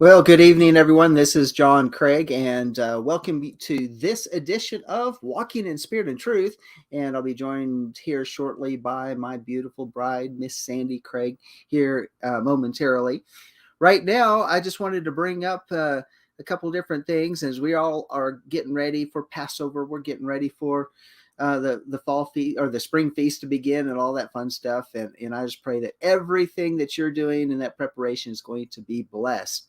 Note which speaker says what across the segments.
Speaker 1: Well, good evening, everyone. This is John Craig, and welcome to this edition of Walking in Spirit and Truth. And I'll be joined here shortly by my beautiful bride, Miss Sandi Craig, here momentarily. Right now, I just wanted to bring up a couple different things as we all are getting ready for Passover. We're getting ready for the fall feast or the spring feast to begin and all that fun stuff. And I just pray that everything that you're doing in that preparation is going to be blessed.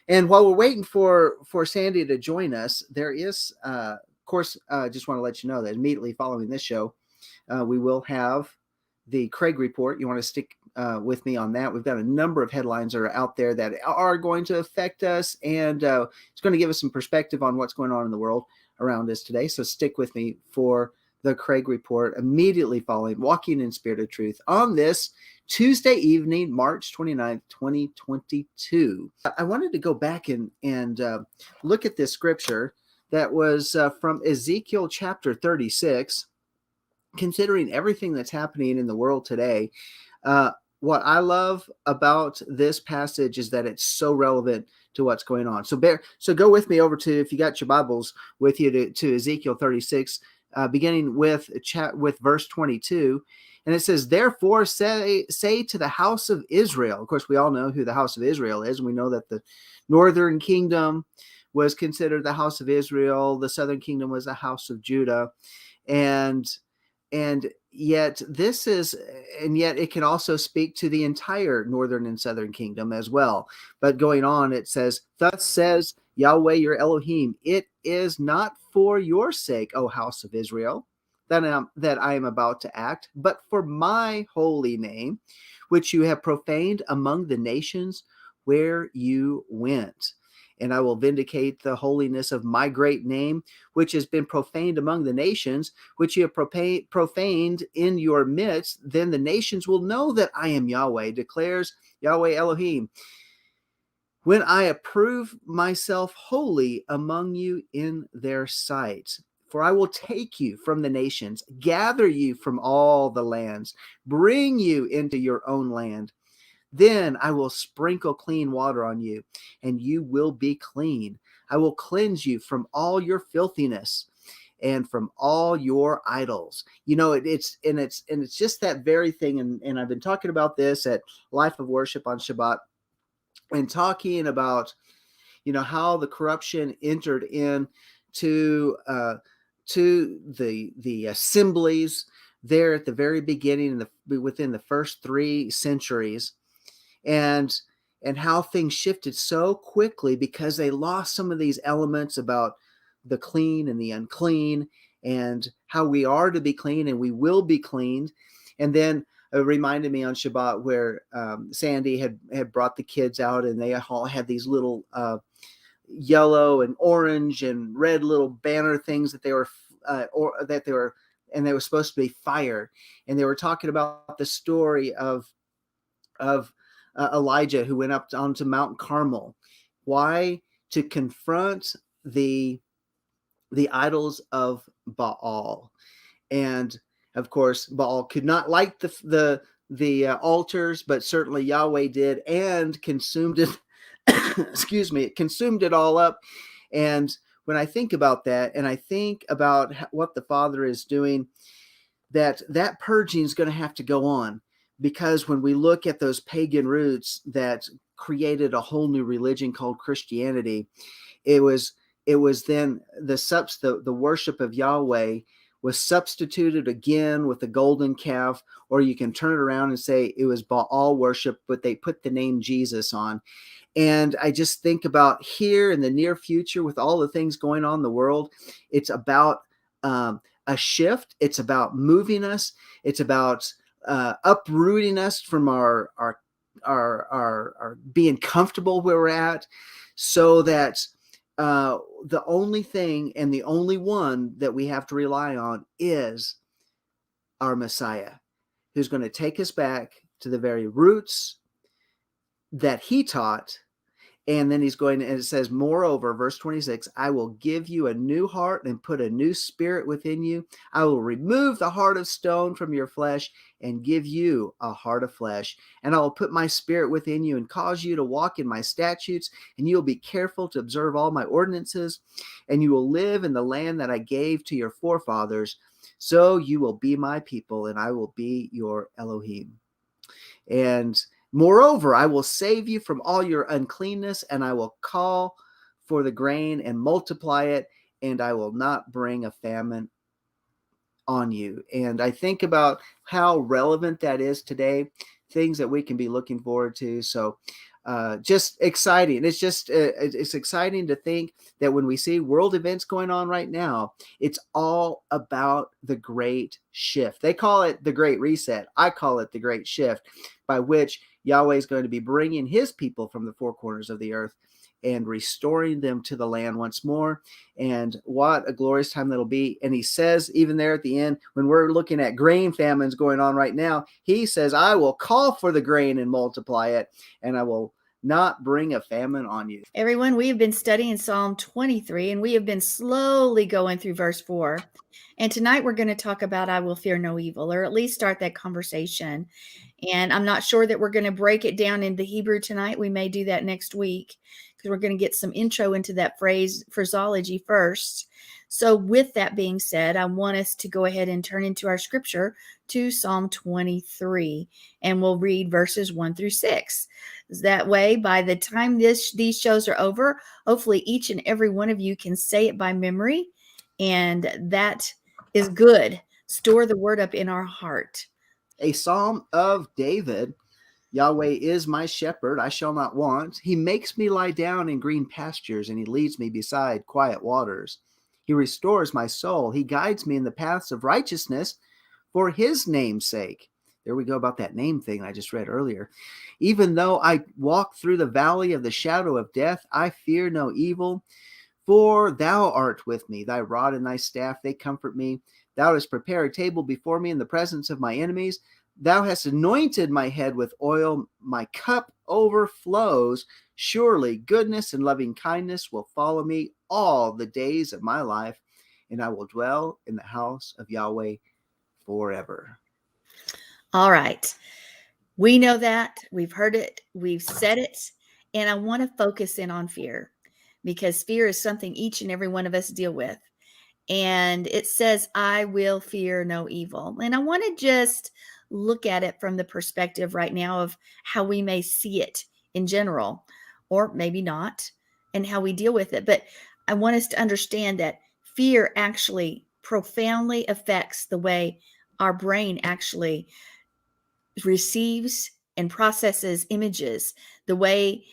Speaker 1: And while we're waiting for Sandi to join us, there is, of course, just want to let you know that immediately following this show, we will have the Craig Report. You want to stick with me on that? We've got a number of headlines that are out there that are going to affect us, and it's going to give us some perspective on what's going on in the world around us today. So stick with me for the Craig Report immediately following Walking in Spirit of Truth on this Tuesday evening, March 29th, 2022. I wanted to go back and look at this scripture that was from Ezekiel Chapter 36, considering everything that's happening in the world today. What I love about this passage is that it's so relevant to what's going on. So go with me over to, if you got your Bibles with you, to Ezekiel 36, beginning with verse 22. And it says, therefore say to the house of Israel. Of course, we all know who the house of Israel is. And we know that the northern kingdom was considered the house of Israel. The southern kingdom was the house of Judah. And yet it can also speak to the entire northern and southern kingdom as well. But going on, it says, thus says Yahweh your Elohim, it is not for your sake, O house of Israel, that I am about to act, but for my holy name, which you have profaned among the nations where you went. And I will vindicate the holiness of my great name, which has been profaned among the nations, which you have profaned in your midst. Then the nations will know that I am Yahweh, declares Yahweh Elohim, when I approve myself holy among you in their sight. For I will take you from the nations, gather you from all the lands, bring you into your own land. Then I will sprinkle clean water on you, and you will be clean. I will cleanse you from all your filthiness and from all your idols. You know, it's just that very thing. And I've been talking about this at Life of Worship on Shabbat, and talking about, how the corruption entered in to the assemblies there at the very beginning, within the first 3 centuries. And how things shifted so quickly because they lost some of these elements about the clean and the unclean, and how we are to be clean and we will be cleaned. And then it reminded me on Shabbat where Sandi had brought the kids out, and they all had these little yellow and orange and red little banner things that they were supposed to be fire. And they were talking about the story of Elijah, who went up onto Mount Carmel. Why? To confront the idols of Baal. And of course, Baal could not light the altars, but certainly Yahweh did, and consumed it. Excuse me, it consumed it all up. And when I think about that, and I think about what the Father is doing, that purging is going to have to go on. Because when we look at those pagan roots that created a whole new religion called Christianity, it was then the worship of Yahweh was substituted again with the golden calf, or you can turn it around and say it was Baal worship, but they put the name Jesus on. And I just think about here in the near future, with all the things going on in the world, it's about a shift. It's about moving us. It's about uprooting us from our being comfortable where we're at, so that the only thing and the only one that we have to rely on is our Messiah, who's going to take us back to the very roots that he taught, And then he's going, and it says, moreover, verse 26, I will give you a new heart and put a new spirit within you. I will remove the heart of stone from your flesh and give you a heart of flesh. And I will put my spirit within you and cause you to walk in my statutes, and you will be careful to observe all my ordinances, and you will live in the land that I gave to your forefathers. So you will be my people, and I will be your Elohim. And moreover, I will save you from all your uncleanness, and I will call for the grain and multiply it, and I will not bring a famine on you. And I think about how relevant that is today, things that we can be looking forward to. So just exciting. It's exciting to think that when we see world events going on right now, it's all about the great shift. They call it the great reset. I call it the great shift, by which Yahweh is going to be bringing his people from the four corners of the earth and restoring them to the land once more. And what a glorious time that'll be. And he says, even there at the end, when we're looking at grain famines going on right now, he says, I will call for the grain and multiply it, and I will not bring a famine on you.
Speaker 2: Everyone, we have been studying Psalm 23, and we have been slowly going through verse 4. And tonight we're going to talk about I will fear no evil, or at least start that conversation. And I'm not sure that we're going to break it down into Hebrew tonight. We may do that next week, because we're going to get some intro into that phraseology first. So with that being said, I want us to go ahead and turn into our scripture to Psalm 23, and we'll read verses 1 through 6. That way, by the time these shows are over, hopefully each and every one of you can say it by memory, and that is good. Store the word up in our heart.
Speaker 1: A psalm of David. Yahweh is my shepherd, I shall not want. He makes me lie down in green pastures, and he leads me beside quiet waters. He restores my soul. He guides me in the paths of righteousness for his name's sake. There we go about that name thing I just read earlier. Even though I walk through the valley of the shadow of death, I fear no evil, for thou art with me. Thy rod and thy staff, they comfort me. Thou hast prepared a table before me in the presence of my enemies. Thou hast anointed my head with oil. My cup overflows. Surely goodness and loving kindness will follow me all the days of my life, and I will dwell in the house of Yahweh forever.
Speaker 2: All right. We know that. We've heard it. We've said it. And I want to focus in on fear, because fear is something each and every one of us deal with. And it says, I will fear no evil. And I want to just look at it from the perspective right now of how we may see it in general, or maybe not, and how we deal with it. But I want us to understand that fear actually profoundly affects the way our brain actually receives and processes images, the way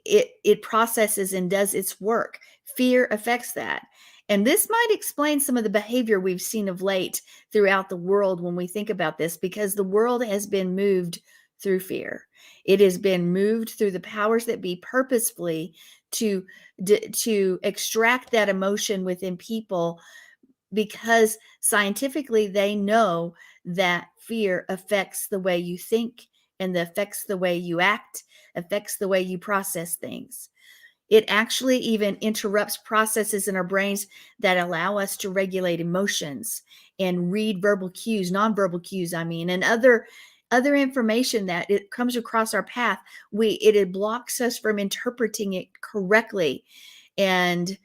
Speaker 2: it processes and does its work. Fear affects that. And this might explain some of the behavior we've seen of late throughout the world when we think about this, because the world has been moved through fear. It has been moved through the powers that be purposefully to extract that emotion within people, because scientifically they know that fear affects the way you think, and affects the way you act, affects the way you process things. It actually even interrupts processes in our brains that allow us to regulate emotions and read verbal cues, nonverbal cues, and other information that it comes across our path. It blocks us from interpreting it correctly and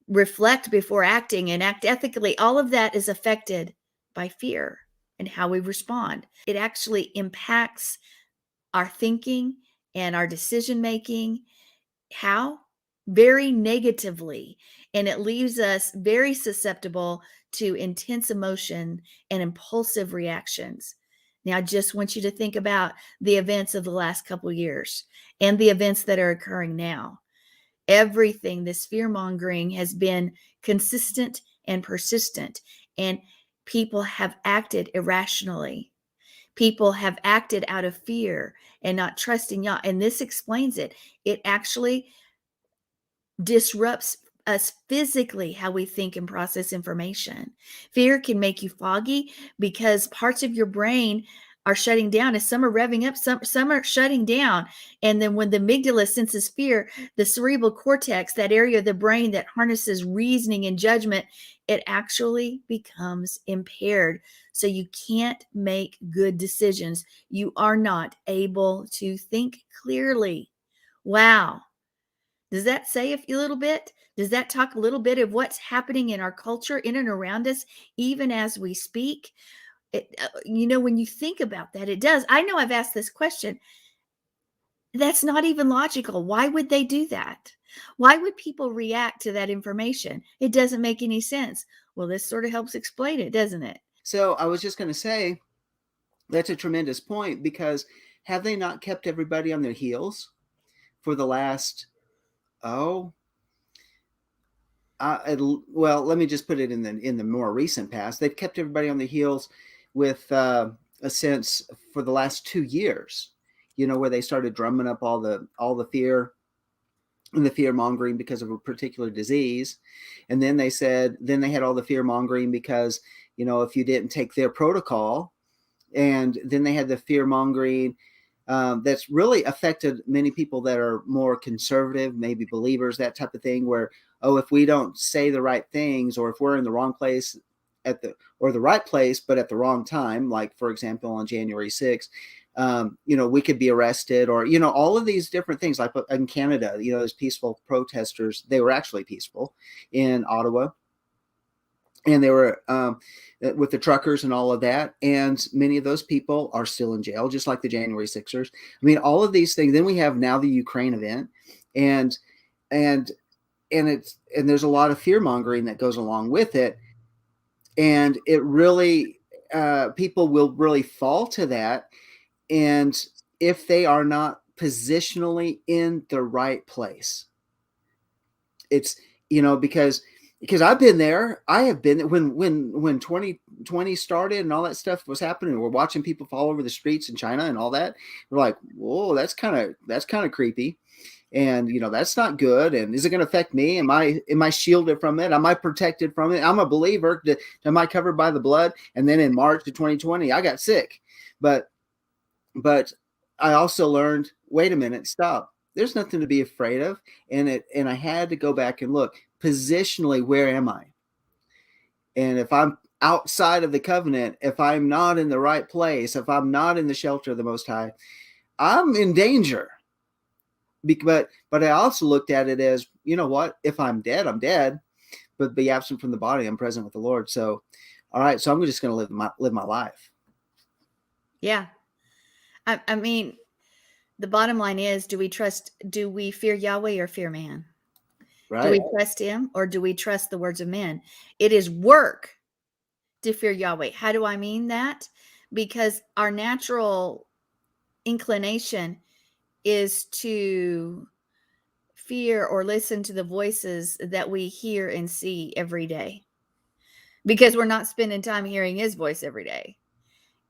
Speaker 2: reflect before acting and act ethically. All of that is affected by fear and how we respond. It actually impacts our thinking and our decision making. How? Very negatively. And it leaves us very susceptible to intense emotion and impulsive reactions. Now, I just want you to think about the events of the last couple of years and the events that are occurring now. Everything, this fear mongering has been consistent and persistent, and people have acted irrationally. People have acted out of fear and not trusting Yah. And this explains it. It actually disrupts us physically, how we think and process information. Fear can make you foggy because parts of your brain are shutting down, and some are revving up, some are shutting down. And then when the amygdala senses fear, the cerebral cortex, that area of the brain that harnesses reasoning and judgment, it actually becomes impaired. So you can't make good decisions. You are not able to think clearly. Wow. Does that say a little bit? Does that talk a little bit of what's happening in our culture, in and around us, even as we speak? When you think about that, it does. I know I've asked this question. That's not even logical. Why would they do that? Why would people react to that information? It doesn't make any sense. Well, this sort of helps explain it, doesn't it?
Speaker 1: So I was just going to say, that's a tremendous point, because have they not kept everybody on their heels for the last, well, let me just put it in the more recent past. They've kept everybody on their heels with a sense for the last 2 years, where they started drumming up all the fear and the fear mongering because of a particular disease. And then they had all the fear mongering because, if you didn't take their protocol, and then they had the fear mongering that's really affected many people that are more conservative, maybe believers, that type of thing, where, if we don't say the right things, or if we're in the wrong place the right place, but at the wrong time, like, for example, on January 6th, we could be arrested, or, all of these different things. Like in Canada, there's peaceful protesters. They were actually peaceful in Ottawa. And they were with the truckers and all of that. And many of those people are still in jail, just like the January 6ers. I mean, all of these things. Then we have now the Ukraine event, and there's a lot of fear mongering that goes along with it. And it really, people will really fall to that. And if they are not positionally in the right place, it's, because I've been there. I have been when 2020 started and all that stuff was happening. We're watching people fall over the streets in China and all that. We're like, whoa, that's kind of creepy, and that's not good. And is it going to affect me? Am I shielded from it? Am I protected from it? I'm a believer. Am I covered by the blood? And then in March of 2020, I got sick, but I also learned, wait a minute, stop. There's nothing to be afraid of. And I had to go back and look positionally, where am I? And if I'm outside of the covenant, if I'm not in the right place, if I'm not in the shelter of the Most High, I'm in danger. But I also looked at it as, what? If I'm dead, I'm dead. But be absent from the body, I'm present with the Lord. So, all right. So I'm just going to live my life.
Speaker 2: Yeah. I mean, the bottom line is, do we fear Yahweh or fear man?
Speaker 1: Right.
Speaker 2: Do we trust him, or do we trust the words of men? It is work to fear Yahweh. How do I mean that? Because our natural inclination is to fear or listen to the voices that we hear and see every day, because we're not spending time hearing his voice every day.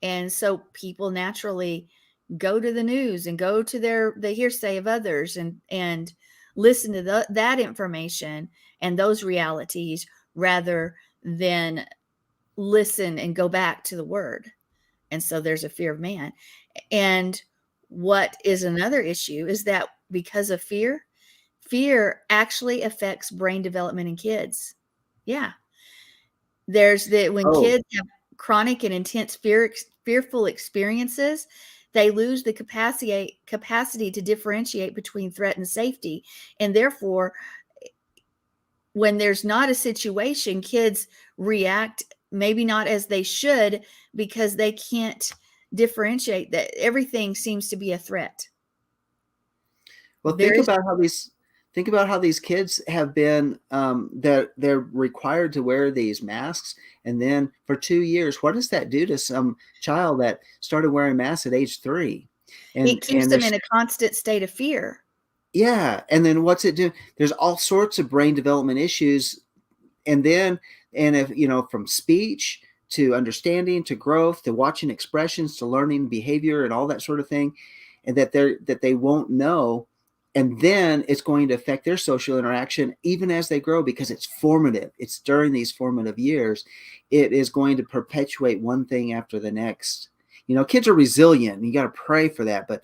Speaker 2: And so people naturally go to the news and go to the hearsay of others and listen to that information and those realities, rather than listen and go back to the word. And so there's a fear of man. And what is another issue is that because of fear actually affects brain development in kids. Yeah. When kids have chronic and intense fearful experiences, they lose the capacity to differentiate between threat and safety. And therefore, when there's not a situation, kids react maybe not as they should, because they can't differentiate that everything seems to be a threat.
Speaker 1: Well, think about how these kids have been, that they're required to wear these masks. And then for 2 years, what does that do to some child that started wearing masks at age 3? And
Speaker 2: it keeps them in a constant state of fear.
Speaker 1: Yeah. And then what's it do? There's all sorts of brain development issues. And if, from speech to understanding to growth to watching expressions to learning behavior and all that sort of thing, and that they won't know. And then it's going to affect their social interaction even as they grow, because it's formative. It's during these formative years. It is going to perpetuate one thing after the next. Kids are resilient, and you got to pray for that. But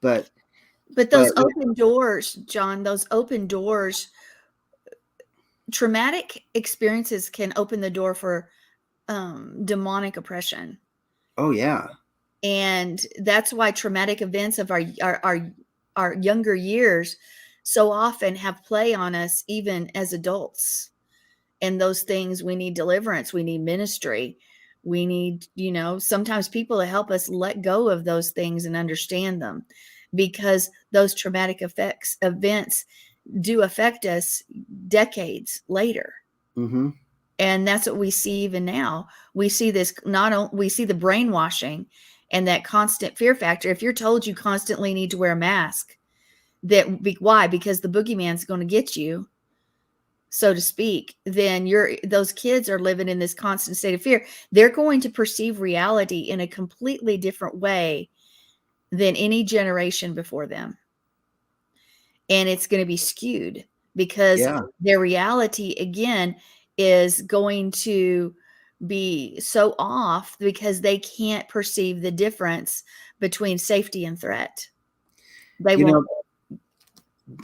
Speaker 1: but
Speaker 2: those open doors, John, those open doors, traumatic experiences can open the door for demonic oppression.
Speaker 1: Oh yeah.
Speaker 2: And that's why traumatic events of our younger years so often have play on us, even as adults. And those things, we need deliverance, we need ministry, we need, sometimes people to help us let go of those things and understand them, because those traumatic events do affect us decades later.
Speaker 1: Mm-hmm.
Speaker 2: And that's what we see even now. We see this, we see the brainwashing and that constant fear factor. If you're told you constantly need to wear a mask, why? Because the boogeyman's going to get you, so to speak, then those kids are living in this constant state of fear. They're going to perceive reality in a completely different way than any generation before them. And it's going to be skewed because their reality, again, is going to be so off because they can't perceive the difference between safety and threat. They won't.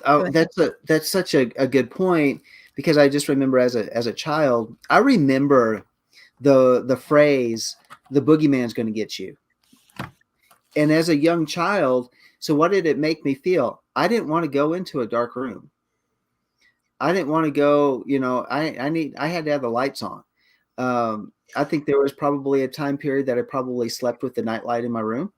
Speaker 1: That's such a good point, because I just remember as a child, I remember the phrase, "The boogeyman's going to get you." And as a young child, so what did it make me feel? I didn't want to go into a dark room. I didn't want to go, I had to have the lights on. I think there was probably a time period that I probably slept with the nightlight in my room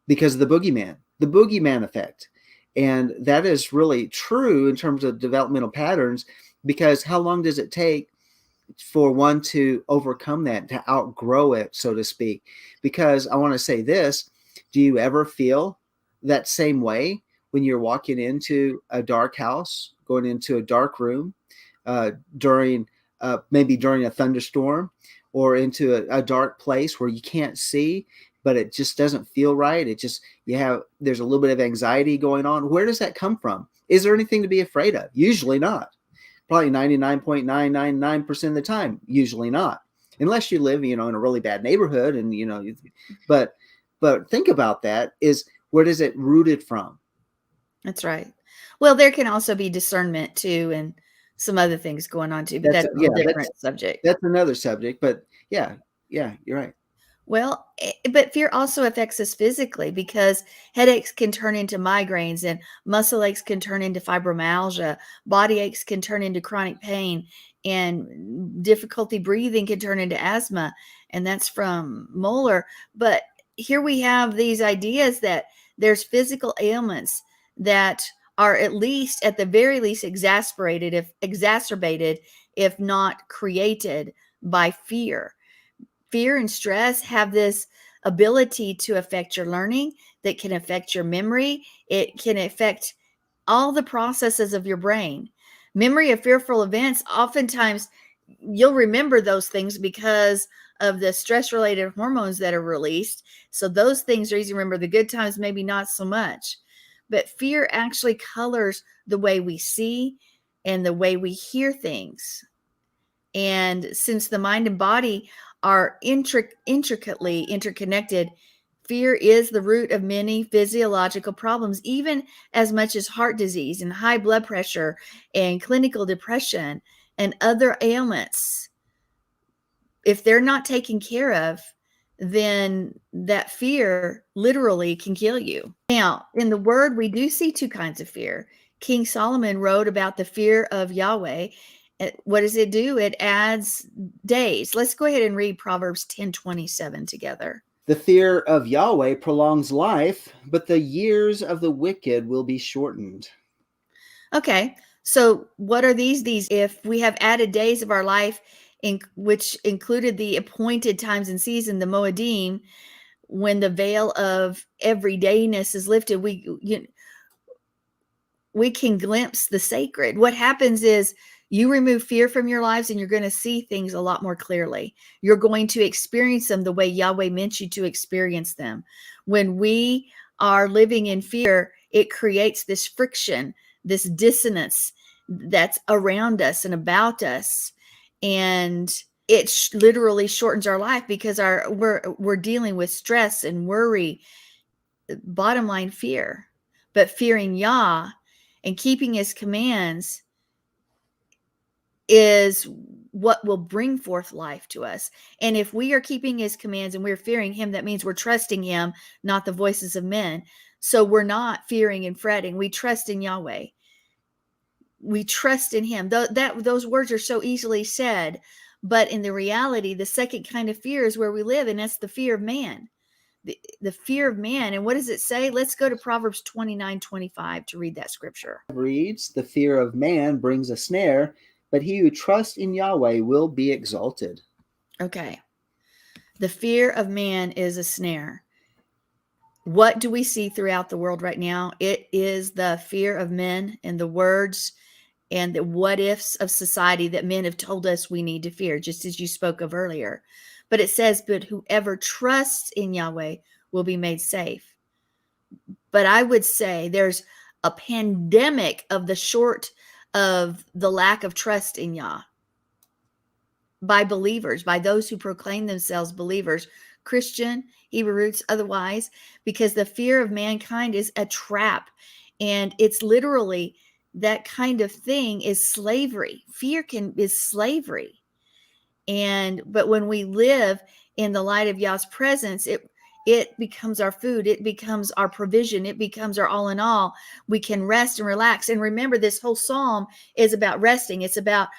Speaker 1: because of the boogeyman effect. And that is really true in terms of developmental patterns, because how long does it take for one to overcome that, to outgrow it, so to speak? Because I want to say this, do you ever feel that same way when you're walking into a dark house, going into a dark room maybe during a thunderstorm, or into a dark place where you can't see, but it just doesn't feel right? There's a little bit of anxiety going on. Where does that come from? Is there anything to be afraid of? Usually not. Probably 99.999% of the time, usually not, unless you live, in a really bad neighborhood, and but think about that, is where does it rooted from?
Speaker 2: That's right. Well, there can also be discernment too, and some other things going on too, but that's a different subject.
Speaker 1: That's another subject, but yeah, you're right.
Speaker 2: Well, but fear also affects us physically, because headaches can turn into migraines, and muscle aches can turn into fibromyalgia. Body aches can turn into chronic pain, and difficulty breathing can turn into asthma. And that's from Moeller. But here we have these ideas that there's physical ailments that are at the very least exacerbated, if not created by fear. Fear and stress have this ability to affect your learning, that can affect your memory. It can affect all the processes of your brain. Memory of fearful events, oftentimes you'll remember those things because of the stress-related hormones that are released. So those things are easy to remember. The good times, maybe not so much. But fear actually colors the way we see and the way we hear things. And since the mind and body are intricately interconnected, fear is the root of many physiological problems, even as much as heart disease and high blood pressure and clinical depression and other ailments. If they're not taken care of, then that fear literally can kill you. Now, in the Word, we do see two kinds of fear. King Solomon wrote about the fear of Yahweh. What does it do? It adds days. Let's go ahead and read Proverbs 10:27 together.
Speaker 1: The fear of Yahweh prolongs life, but the years of the wicked will be shortened.
Speaker 2: Okay, so what are these? If we have added days of our life, which included the appointed times and season, the Moedim, when the veil of everydayness is lifted, we can glimpse the sacred. What happens is you remove fear from your lives, and you're going to see things a lot more clearly. You're going to experience them the way Yahweh meant you to experience them. When we are living in fear, it creates this friction, this dissonance that's around us and about us. And it literally shortens our life because we're dealing with stress and worry, bottom line fear. But fearing Yah and keeping his commands is what will bring forth life to us. And if we are keeping his commands and we're fearing him, that means we're trusting him, not the voices of men. So we're not fearing and fretting. We trust in Yahweh. We trust in him. Those words are so easily said, but in the reality, the second kind of fear is where we live, and that's the fear of man. The fear of man. And what does it say? Let's go to Proverbs 29:25 to read that scripture.
Speaker 1: Reads, the fear of man brings a snare, but he who trusts in Yahweh will be exalted.
Speaker 2: Okay. The fear of man is a snare. What do we see throughout the world right now? It is the fear of men and the words and the what ifs of society that men have told us we need to fear, just as you spoke of earlier. But it says, but whoever trusts in Yahweh will be made safe. But I would say there's a pandemic of the lack of trust in Yah by believers, by those who proclaim themselves believers, Christian, Hebrew roots, otherwise, because the fear of mankind is a trap. And it's literally that kind of thing is slavery. Fear is slavery. But when we live in the light of Yah's presence, it becomes our food. It becomes our provision. It becomes our all in all. We can rest and relax. And remember, this whole psalm is about resting. It's about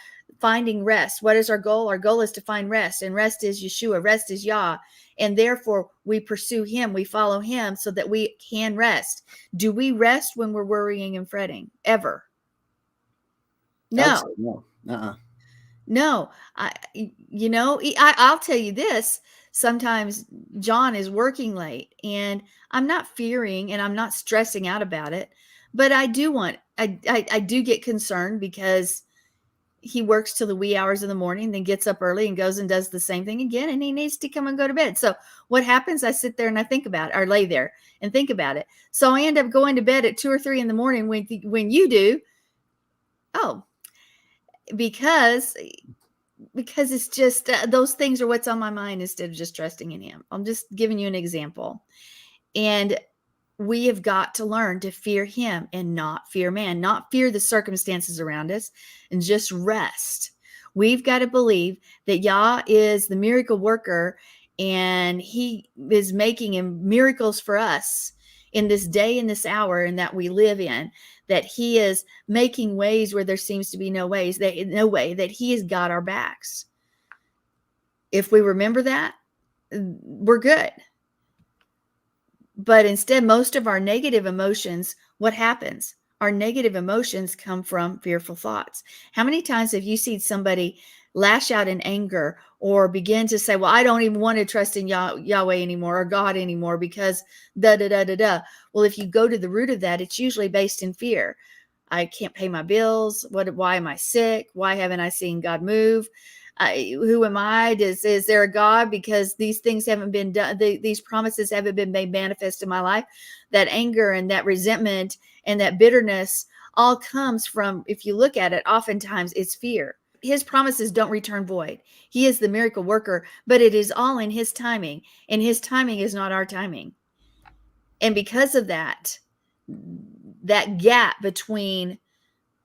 Speaker 2: finding rest. What is our goal? Our goal is to find rest, and rest is Yeshua. Rest is Yah. And therefore we pursue him. We follow him so that we can rest. Do we rest when we're worrying and fretting? Ever? No.
Speaker 1: No.
Speaker 2: No. I'll tell you this. Sometimes John is working late, and I'm not fearing and I'm not stressing out about it, but I do get concerned because he works till the wee hours of the morning, then gets up early and goes and does the same thing again, and he needs to come and go to bed. So what happens? I sit there and I think about it, or lay there and think about it. So I end up going to bed at 2 or 3 in the morning when you do. Oh, because it's just those things are what's on my mind instead of just trusting in him. I'm just giving you an example. And we have got to learn to fear him and not fear man, not fear the circumstances around us, and just rest. We've got to believe that Yah is the miracle worker, and he is making miracles for us in this day and this hour and that we live in, that he is making ways where there seems to be no way, that he has got our backs. If we remember that, we're good. But instead, most of our negative emotions, what happens? Our negative emotions come from fearful thoughts. How many times have you seen somebody lash out in anger or begin to say, well, I don't even want to trust in Yahweh anymore or God anymore because da, da, da, da, da. Well, if you go to the root of that, it's usually based in fear. I can't pay my bills. Why am I sick? Why haven't I seen God move? Who am I? Is there a God? Because these things haven't been done. These promises haven't been made manifest in my life. That anger and that resentment and that bitterness all comes from, if you look at it, oftentimes it's fear. His promises don't return void. He is the miracle worker, but it is all in his timing, and his timing is not our timing. And because of that gap between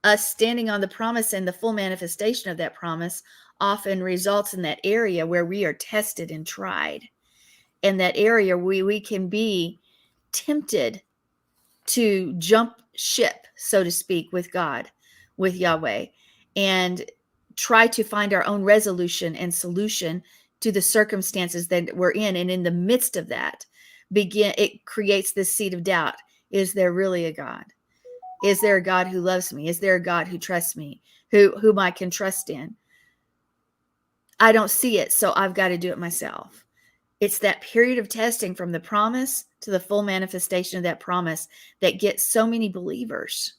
Speaker 2: us standing on the promise and the full manifestation of that promise often results in that area where we are tested and tried. And that area we can be tempted to jump ship, so to speak, with God, with Yahweh, and try to find our own resolution and solution to the circumstances that we're in. And in the midst of that, it creates this seed of doubt. Is there really a God? Is there a God who loves me? Is there a God who trusts me, whom I can trust in? I don't see it, so I've got to do it myself. It's that period of testing from the promise to the full manifestation of that promise that gets so many believers.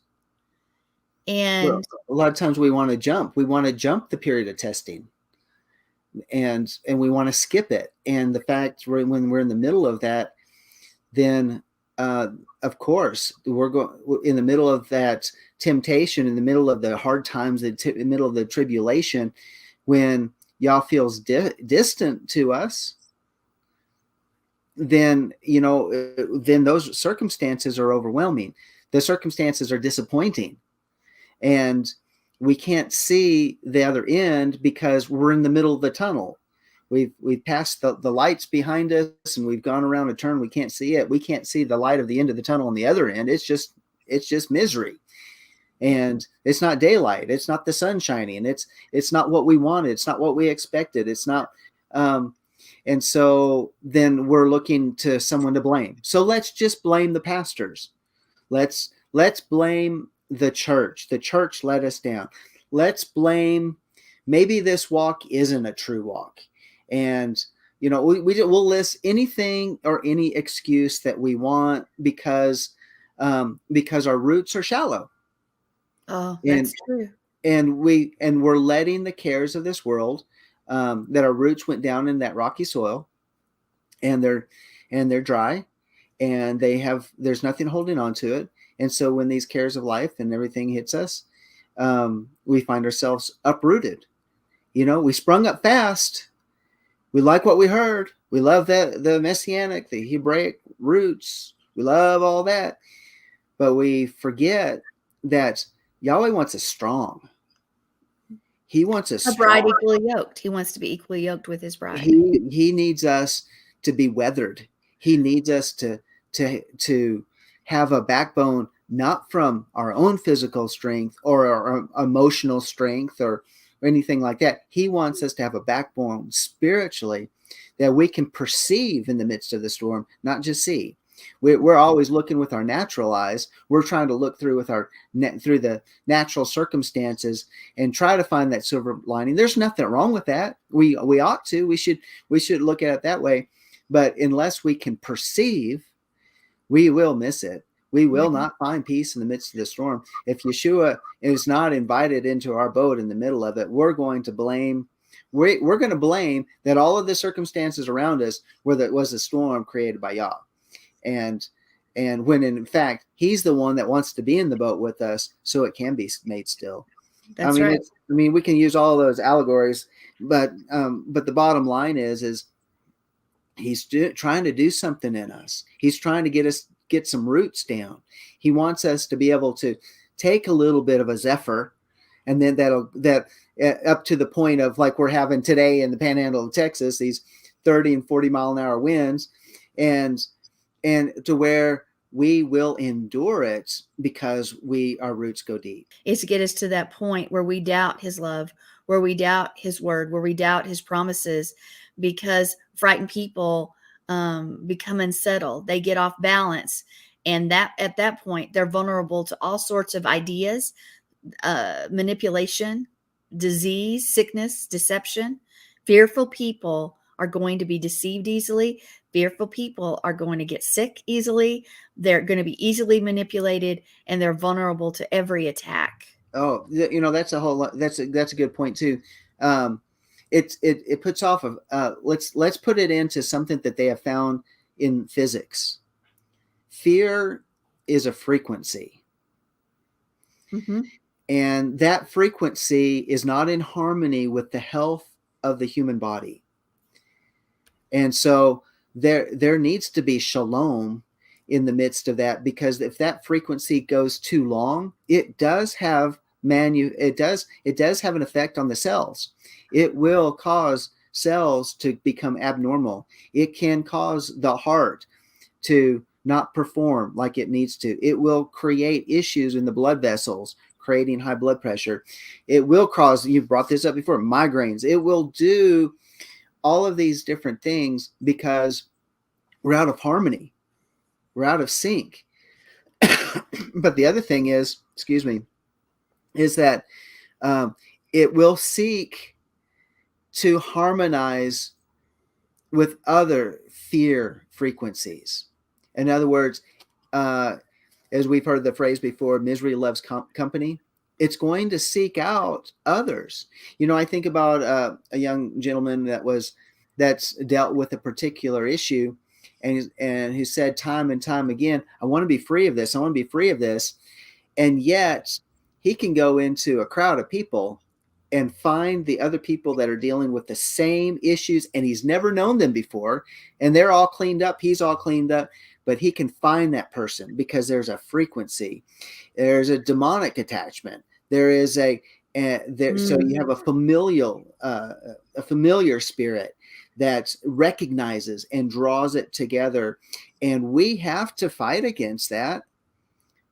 Speaker 2: And
Speaker 1: a lot of times we want to jump. We want to jump the period of testing, and we want to skip it. And the fact when we're in the middle of that, then of course we're going in the middle of that temptation, in the middle of the hard times, in the middle of the tribulation, when Yah feels distant to us, then then those circumstances are overwhelming. The circumstances are disappointing, and we can't see the other end because we're in the middle of the tunnel. We've passed the lights behind us, and we've gone around a turn. We can't see it. We can't see the light of the end of the tunnel on the other end. It's just misery, and it's not daylight. It's not the sun shining. It's not what we wanted. It's not what we expected. It's not. And so then we're looking to someone to blame. So let's just blame the pastors. Let's blame the church. The church let us down. Let's blame, maybe this walk isn't a true walk. And, we'll list anything or any excuse that we want because our roots are shallow.
Speaker 2: Oh, that's true.
Speaker 1: And we're letting the cares of this world, that our roots went down in that rocky soil, and they're dry, and there's nothing holding on to it. And so when these cares of life and everything hits us, we find ourselves uprooted. We sprung up fast. We like what we heard. We love the Messianic, the Hebraic roots. We love all that. But we forget that Yahweh wants us strong. He wants us
Speaker 2: a bride equally yoked. He wants to be equally yoked with his bride.
Speaker 1: He needs us to be weathered. He needs us to have a backbone, not from our own physical strength or our emotional strength or anything like that. He wants us to have a backbone spiritually that we can perceive in the midst of the storm, not just see. We're always looking with our natural eyes. We're trying to look through through the natural circumstances and try to find that silver lining. There's nothing wrong with that. We ought to. We should look at it that way. But unless we can perceive, we will miss it. We will not find peace in the midst of the storm. If Yeshua is not invited into our boat in the middle of it, we're going to blame. We're going to blame that all of the circumstances around us was a storm created by Yah. And when in fact he's the one that wants to be in the boat with us, so it can be made still.
Speaker 2: That's right.
Speaker 1: We can use all those allegories, but the bottom line is he's trying to do something in us. He's trying to get some roots down. He wants us to be able to take a little bit of a zephyr, and then that up to the point of like we're having today in the Panhandle of Texas, these 30 and 40 mile an hour winds, and to where we will endure it because our roots go deep.
Speaker 2: Is to get us to that point where we doubt his love, where we doubt his word, where we doubt his promises, because frightened people become unsettled. They get off balance. And that at that point, they're vulnerable to all sorts of ideas, manipulation, disease, sickness, deception. Fearful people are going to be deceived easily. Fearful people are going to get sick easily. They're going to be easily manipulated, and they're vulnerable to every attack.
Speaker 1: Oh, that's a whole lot. That's a good point too. It puts off of let's put it into something that they have found in physics. Fear is a frequency.
Speaker 2: Mm-hmm.
Speaker 1: And that frequency is not in harmony with the health of the human body. And so there needs to be shalom in the midst of that, because if that frequency goes too long, it does have it does have an effect on the cells. It will cause cells to become abnormal. It can cause the heart to not perform like it needs to. It will create issues in the blood vessels, creating high blood pressure. It will cause, you've brought this up before, migraines. It will do all of these different things because we're out of harmony. We're out of sync. But the other thing is that it will seek to harmonize with other fear frequencies. In other words, as we've heard the phrase before, misery loves company. It's going to seek out others. I think about a young gentleman that's dealt with a particular issue, and who said time and time again, I want to be free of this. I want to be free of this. And yet he can go into a crowd of people and find the other people that are dealing with the same issues, and he's never known them before, and they're all cleaned up, he's all cleaned up, but he can find that person because there's a frequency, there's a demonic attachment, there is so you have a familiar spirit that recognizes and draws it together, and we have to fight against that.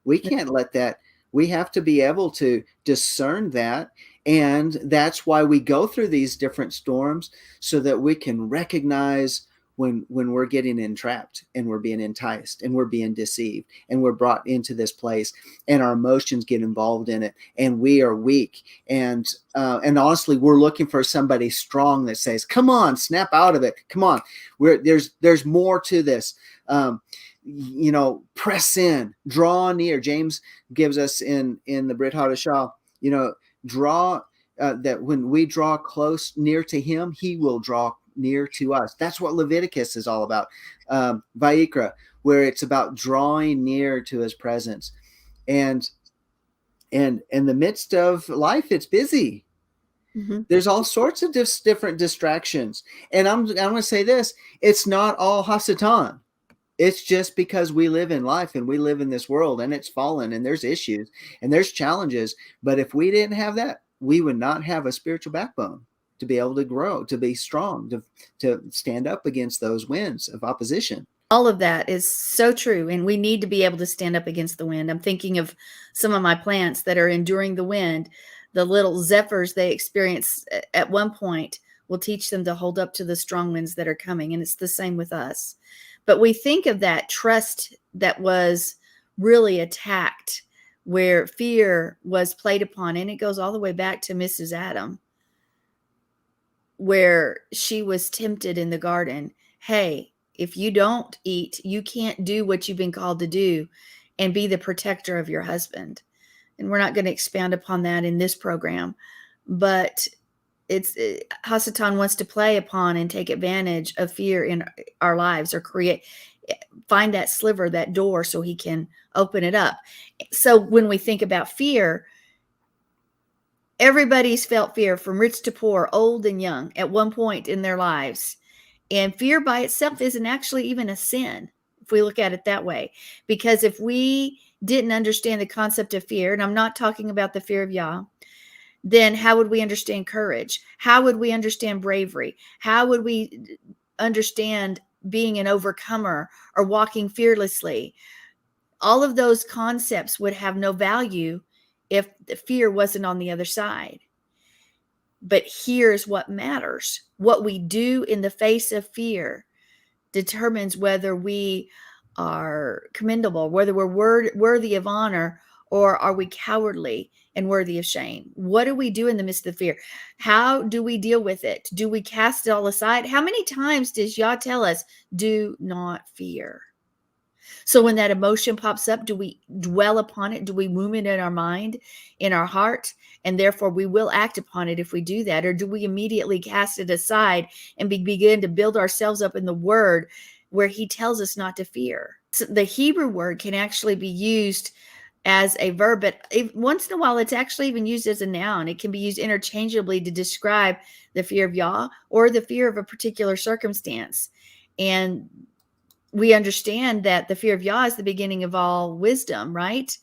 Speaker 1: We can't let that. We have to be able to discern that. And that's why we go through these different storms, so that we can recognize when we're getting entrapped and we're being enticed and we're being deceived and we're brought into this place and our emotions get involved in it and we are weak. And honestly, we're looking for somebody strong that says, come on, snap out of it. Come on. There's more to this. Press in, draw near. James gives us in the Brit Hadashah, draw that when we draw close near to him, he will draw near to us. That's what Leviticus is all about. Vayikra, where it's about drawing near to his presence. And in the midst of life, it's busy. Mm-hmm. There's all sorts of different distractions. And I'm going to say this, it's not all Hasatan. It's just because we live in life and we live in this world and it's fallen and there's issues and there's challenges. But if we didn't have that, we would not have a spiritual backbone to be able to grow, to be strong, to stand up against those winds of opposition.
Speaker 2: All of that is so true. And we need to be able to stand up against the wind. I'm thinking of some of my plants that are enduring the wind. The little zephyrs they experience at one point will teach them to hold up to the strong winds that are coming. And it's the same with us. But we think of that trust that was really attacked, where fear was played upon. And it goes all the way back to Mrs. Adam, where she was tempted in the garden. Hey, if you don't eat, you can't do what you've been called to do and be the protector of your husband. And we're not going to expand upon that in this program, but Hasatan wants to play upon and take advantage of fear in our lives, or find that sliver, that door, so he can open it up. So when we think about fear, everybody's felt fear, from rich to poor, old and young, at one point in their lives. And fear by itself isn't actually even a sin, if we look at it that way. Because if we didn't understand the concept of fear, and I'm not talking about the fear of Yah, then how would we understand courage? How would we understand bravery? How would we understand being an overcomer or walking fearlessly? All of those concepts would have no value if the fear wasn't on the other side. But here's what matters. What we do in the face of fear determines whether we are commendable, whether we're worthy of honor, or are we cowardly and worthy of shame? What do we do in the midst of fear? How do we deal with it? Do we cast it all aside? How many times does Yah tell us, do not fear? So when that emotion pops up, do we dwell upon it? Do we womb it in our mind, in our heart? And therefore we will act upon it if we do that. Or do we immediately cast it aside and begin to build ourselves up in the word where he tells us not to fear? So the Hebrew word can actually be used as a verb, but once in a while it's actually even used as a noun. It can be used interchangeably to describe the fear of Yah or the fear of a particular circumstance. And we understand that the fear of Yah is the beginning of all wisdom, right?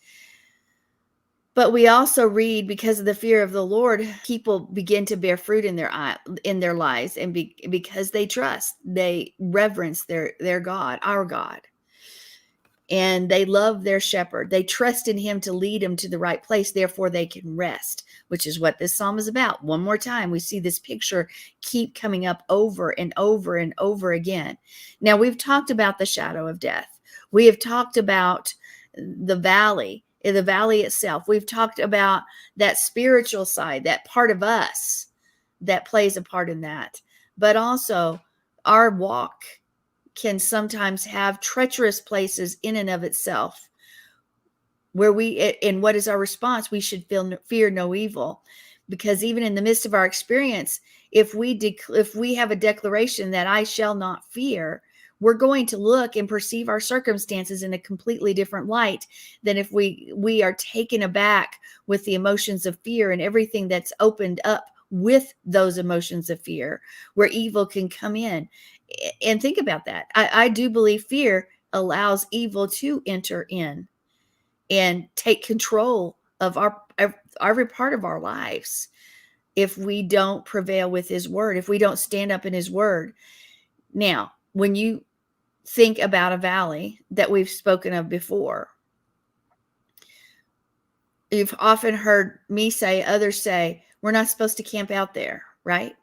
Speaker 2: But we also read, because of the fear of the Lord, people begin to bear fruit in their lives, and because they trust, they reverence their God, our God. And they love their shepherd. They trust in him to lead them to the right place. Therefore, they can rest, which is what this psalm is about. One more time, we see this picture keep coming up over and over and over again. Now, we've talked about the shadow of death. We have talked about the valley itself. We've talked about that spiritual side, that part of us that plays a part in that. But also, our walk can sometimes have treacherous places in and of itself, where and what is our response? We should fear no evil, because even in the midst of our experience, if we have a declaration that I shall not fear, we're going to look and perceive our circumstances in a completely different light than if we are taken aback with the emotions of fear and everything that's opened up with those emotions of fear, where evil can come in. And think about that. I do believe fear allows evil to enter in and take control of every part of our lives if we don't prevail with his word, if we don't stand up in his word. Now, when you think about a valley that we've spoken of before, you've often heard me say, others say, we're not supposed to camp out there, right?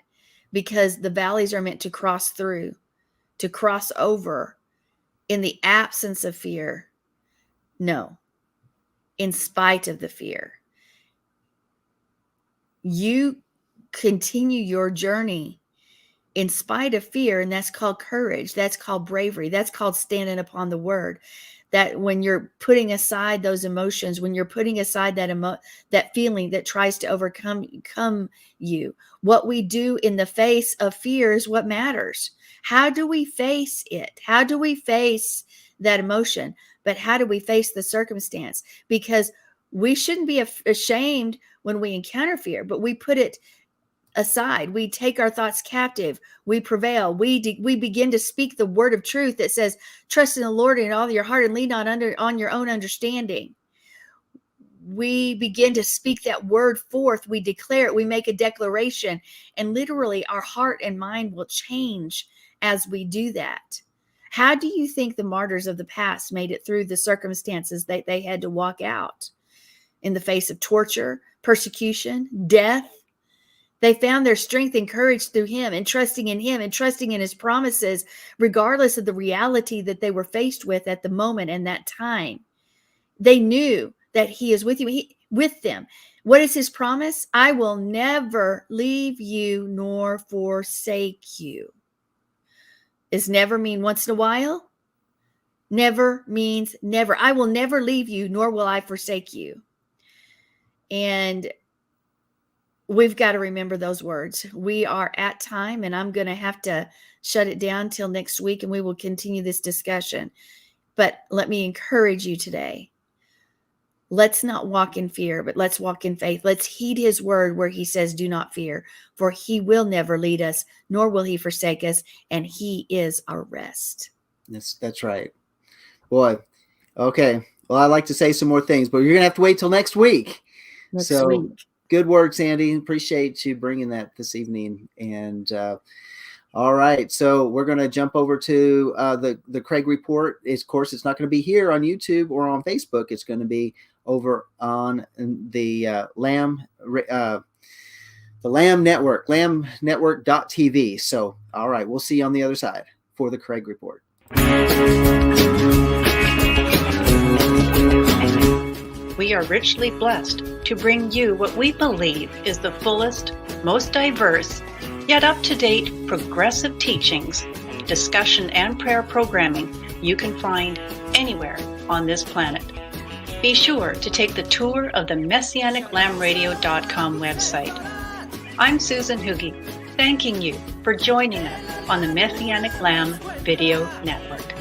Speaker 2: Because the valleys are meant to cross through, to cross over in the absence of fear. No, in spite of the fear. You continue your journey in spite of fear, and that's called courage. That's called bravery. That's called standing upon the word. That when you're putting aside those emotions, when you're putting aside that feeling that tries to overcome you, what we do in the face of fear is what matters. How do we face it? How do we face that emotion? But how do we face the circumstance? Because we shouldn't be ashamed when we encounter fear, but we put it aside. We take our thoughts captive. We prevail. We begin to speak the word of truth that says, trust in the Lord in all your heart and lean not on your own understanding. We begin to speak that word forth. We declare it. We make a declaration, and literally our heart and mind will change as we do that. How do you think the martyrs of the past made it through the circumstances that they had to walk out in the face of torture, persecution, death? They found their strength and courage through him and trusting in his promises, regardless of the reality that they were faced with at the moment and that time. They knew that he is with them. What is his promise? I will never leave you nor forsake you. Does never mean once in a while? Never means never. I will never leave you, nor will I forsake you. And we've got to remember those words. We are at time, and I'm going to have to shut it down till next week, and we will continue this discussion. But let me encourage you today. Let's not walk in fear, but let's walk in faith. Let's heed his word where he says, do not fear, for he will never lead us, nor will he forsake us, and he is our rest.
Speaker 1: That's right. Boy, okay. Well, I'd like to say some more things, but you're going to have to wait till next week.
Speaker 2: Next week.
Speaker 1: Good work, Sandy. Appreciate you bringing that this evening. And all right, so we're going to jump over to the Craig Report. Of course, it's not going to be here on YouTube or on Facebook. It's going to be over on the Lamb Network, lambnetwork.tv. So, all right, we'll see you on the other side for the Craig Report.
Speaker 3: We are richly blessed to bring you what we believe is the fullest, most diverse, yet up-to-date progressive teachings, discussion, and prayer programming you can find anywhere on this planet. Be sure to take the tour of the MessianicLambRadio.com website. I'm Susan Hugie, thanking you for joining us on the Messianic Lamb Video Network.